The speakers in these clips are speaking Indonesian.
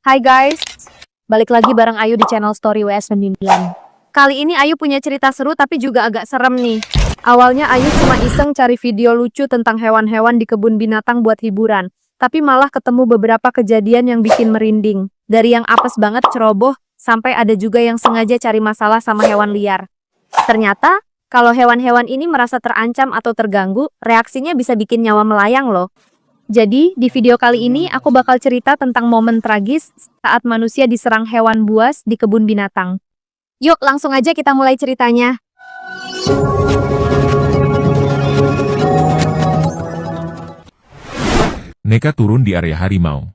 Hai guys, balik lagi bareng Ayu di channel Story WS 9. Kali ini Ayu punya cerita seru tapi juga agak serem nih. Awalnya Ayu cuma iseng cari video lucu tentang hewan-hewan di kebun binatang buat hiburan. Tapi malah ketemu beberapa kejadian yang bikin merinding. Dari yang apes banget ceroboh, sampai ada juga yang sengaja cari masalah sama hewan liar. Ternyata, kalau hewan-hewan ini merasa terancam atau terganggu, reaksinya bisa bikin nyawa melayang loh. Jadi, di video kali ini aku bakal cerita tentang momen tragis saat manusia diserang hewan buas di kebun binatang. Yuk, langsung aja kita mulai ceritanya. Nekat turun di area harimau.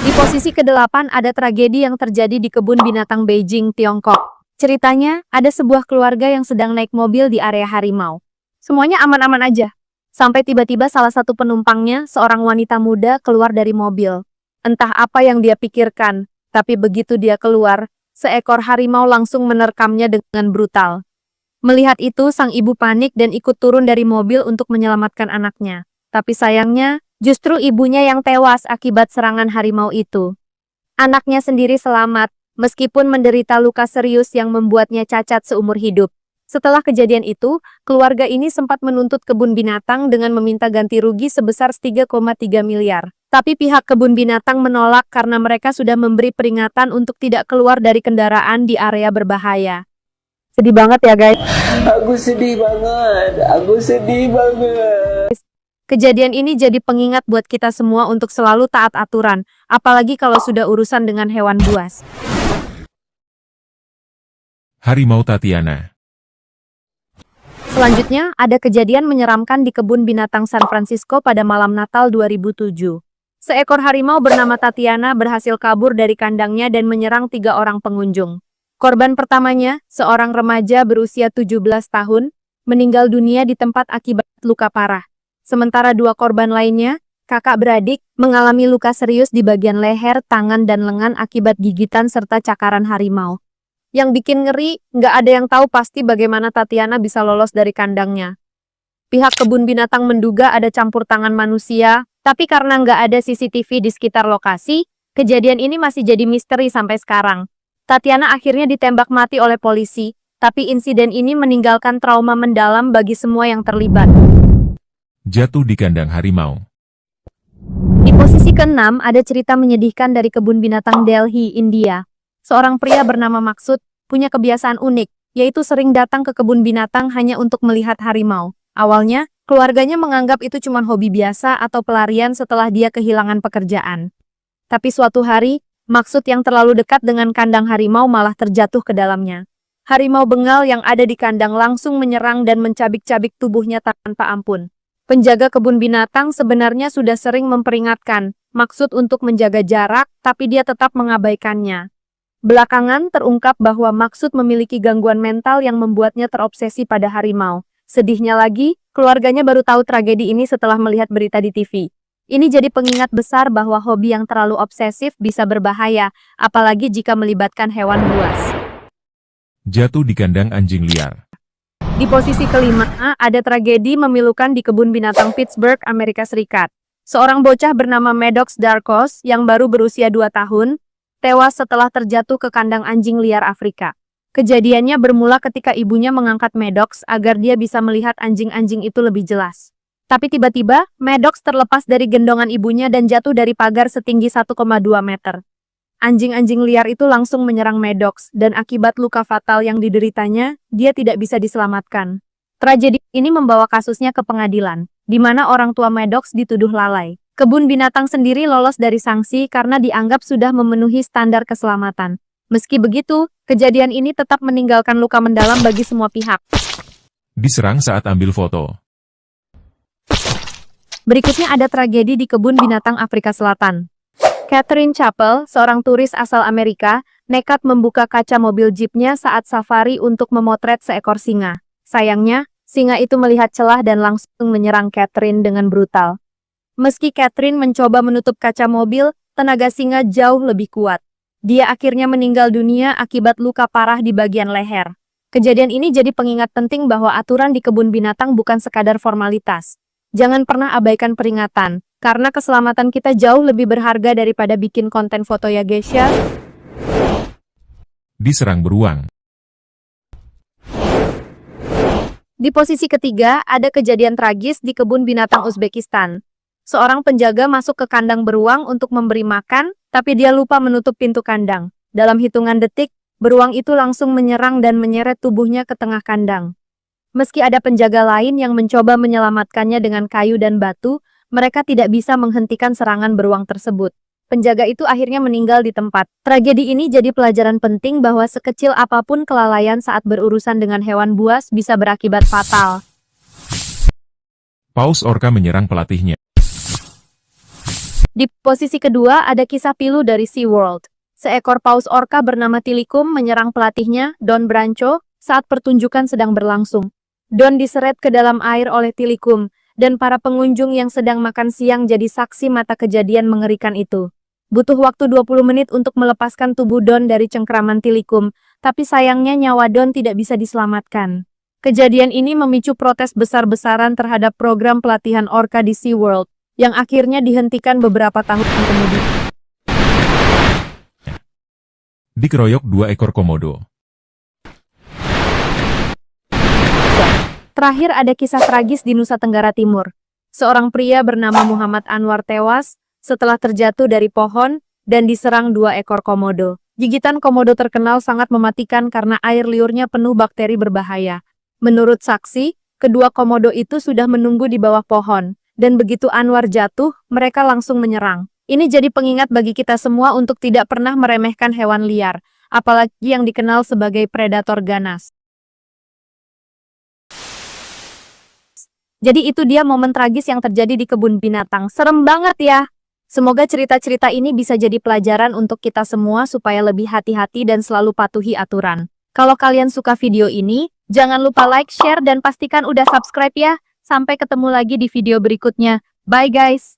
Di posisi ke-8 ada tragedi yang terjadi di kebun binatang Beijing, Tiongkok. Ceritanya, ada sebuah keluarga yang sedang naik mobil di area harimau. Semuanya aman-aman aja. Sampai tiba-tiba salah satu penumpangnya, seorang wanita muda, keluar dari mobil. Entah apa yang dia pikirkan, tapi begitu dia keluar, seekor harimau langsung menerkamnya dengan brutal. Melihat itu, sang ibu panik dan ikut turun dari mobil untuk menyelamatkan anaknya. Tapi sayangnya, justru ibunya yang tewas akibat serangan harimau itu. Anaknya sendiri selamat, meskipun menderita luka serius yang membuatnya cacat seumur hidup. Setelah kejadian itu, keluarga ini sempat menuntut kebun binatang dengan meminta ganti rugi sebesar 3,3 miliar. Tapi pihak kebun binatang menolak karena mereka sudah memberi peringatan untuk tidak keluar dari kendaraan di area berbahaya. Sedih banget ya guys. Aku sedih banget. Kejadian ini jadi pengingat buat kita semua untuk selalu taat aturan, apalagi kalau sudah urusan dengan hewan buas. Harimau Tatiana. Selanjutnya, ada kejadian menyeramkan di kebun binatang San Francisco pada malam Natal 2007. Seekor harimau bernama Tatiana berhasil kabur dari kandangnya dan menyerang 3 orang pengunjung. Korban pertamanya, seorang remaja berusia 17 tahun, meninggal dunia di tempat akibat luka parah. Sementara 2 korban lainnya, kakak beradik, mengalami luka serius di bagian leher, tangan, dan lengan akibat gigitan serta cakaran harimau. Yang bikin ngeri, nggak ada yang tahu pasti bagaimana Tatiana bisa lolos dari kandangnya. Pihak kebun binatang menduga ada campur tangan manusia, tapi karena nggak ada CCTV di sekitar lokasi, kejadian ini masih jadi misteri sampai sekarang. Tatiana akhirnya ditembak mati oleh polisi, tapi insiden ini meninggalkan trauma mendalam bagi semua yang terlibat. Jatuh di kandang harimau. Di posisi ke-6 ada cerita menyedihkan dari kebun binatang Delhi, India. Seorang pria bernama Maksud punya kebiasaan unik, yaitu sering datang ke kebun binatang hanya untuk melihat harimau. Awalnya, keluarganya menganggap itu cuma hobi biasa atau pelarian setelah dia kehilangan pekerjaan. Tapi suatu hari, Maksud yang terlalu dekat dengan kandang harimau malah terjatuh ke dalamnya. Harimau bengal yang ada di kandang langsung menyerang dan mencabik-cabik tubuhnya tanpa ampun. Penjaga kebun binatang sebenarnya sudah sering memperingatkan Maksud untuk menjaga jarak, tapi dia tetap mengabaikannya. Belakangan terungkap bahwa Maksud memiliki gangguan mental yang membuatnya terobsesi pada harimau. Sedihnya lagi, keluarganya baru tahu tragedi ini setelah melihat berita di TV. Ini jadi pengingat besar bahwa hobi yang terlalu obsesif bisa berbahaya, apalagi jika melibatkan hewan buas. Jatuh di kandang anjing liar. Di posisi ke-5, ada tragedi memilukan di kebun binatang Pittsburgh, Amerika Serikat. Seorang bocah bernama Maddox Darkos yang baru berusia 2 tahun, tewas setelah terjatuh ke kandang anjing liar Afrika. Kejadiannya bermula ketika ibunya mengangkat Maddox agar dia bisa melihat anjing-anjing itu lebih jelas. Tapi tiba-tiba, Maddox terlepas dari gendongan ibunya dan jatuh dari pagar setinggi 1,2 meter. Anjing-anjing liar itu langsung menyerang Maddox, dan akibat luka fatal yang dideritanya, dia tidak bisa diselamatkan. Tragedi ini membawa kasusnya ke pengadilan, di mana orang tua Maddox dituduh lalai. Kebun binatang sendiri lolos dari sanksi karena dianggap sudah memenuhi standar keselamatan. Meski begitu, kejadian ini tetap meninggalkan luka mendalam bagi semua pihak. Diserang saat ambil foto. Berikutnya ada tragedi di kebun binatang Afrika Selatan. Catherine Chappell, seorang turis asal Amerika, nekat membuka kaca mobil jeepnya saat safari untuk memotret seekor singa. Sayangnya, singa itu melihat celah dan langsung menyerang Catherine dengan brutal. Meski Catherine mencoba menutup kaca mobil, tenaga singa jauh lebih kuat. Dia akhirnya meninggal dunia akibat luka parah di bagian leher. Kejadian ini jadi pengingat penting bahwa aturan di kebun binatang bukan sekadar formalitas. Jangan pernah abaikan peringatan, Karena keselamatan kita jauh lebih berharga daripada bikin konten foto ya guys ya. Diserang beruang. Di posisi ketiga, ada kejadian tragis di kebun binatang Uzbekistan. Seorang penjaga masuk ke kandang beruang untuk memberi makan, tapi dia lupa menutup pintu kandang. Dalam hitungan detik, beruang itu langsung menyerang dan menyeret tubuhnya ke tengah kandang. Meski ada penjaga lain yang mencoba menyelamatkannya dengan kayu dan batu, mereka tidak bisa menghentikan serangan beruang tersebut. Penjaga itu akhirnya meninggal di tempat. Tragedi ini jadi pelajaran penting bahwa sekecil apapun kelalaian saat berurusan dengan hewan buas bisa berakibat fatal. Paus orca menyerang pelatihnya. Di posisi kedua ada kisah pilu dari SeaWorld. Seekor paus orca bernama Tilikum menyerang pelatihnya, Don Branco, saat pertunjukan sedang berlangsung. Don diseret ke dalam air oleh Tilikum, dan para pengunjung yang sedang makan siang jadi saksi mata kejadian mengerikan itu. Butuh waktu 20 menit untuk melepaskan tubuh Don dari cengkraman Tilikum, tapi sayangnya nyawa Don tidak bisa diselamatkan. Kejadian ini memicu protes besar-besaran terhadap program pelatihan orca di SeaWorld, yang akhirnya dihentikan beberapa tahun kemudian. Dikeroyok 2 ekor komodo. Terakhir ada kisah tragis di Nusa Tenggara Timur. Seorang pria bernama Muhammad Anwar tewas setelah terjatuh dari pohon dan diserang 2 ekor komodo. Gigitan komodo terkenal sangat mematikan karena air liurnya penuh bakteri berbahaya. Menurut saksi, kedua komodo itu sudah menunggu di bawah pohon, dan begitu Anwar jatuh, mereka langsung menyerang. Ini jadi pengingat bagi kita semua untuk tidak pernah meremehkan hewan liar, apalagi yang dikenal sebagai predator ganas. Jadi itu dia momen tragis yang terjadi di kebun binatang. Serem banget ya! Semoga cerita-cerita ini bisa jadi pelajaran untuk kita semua supaya lebih hati-hati dan selalu patuhi aturan. Kalau kalian suka video ini, jangan lupa like, share, dan pastikan udah subscribe ya. Sampai ketemu lagi di video berikutnya. Bye guys!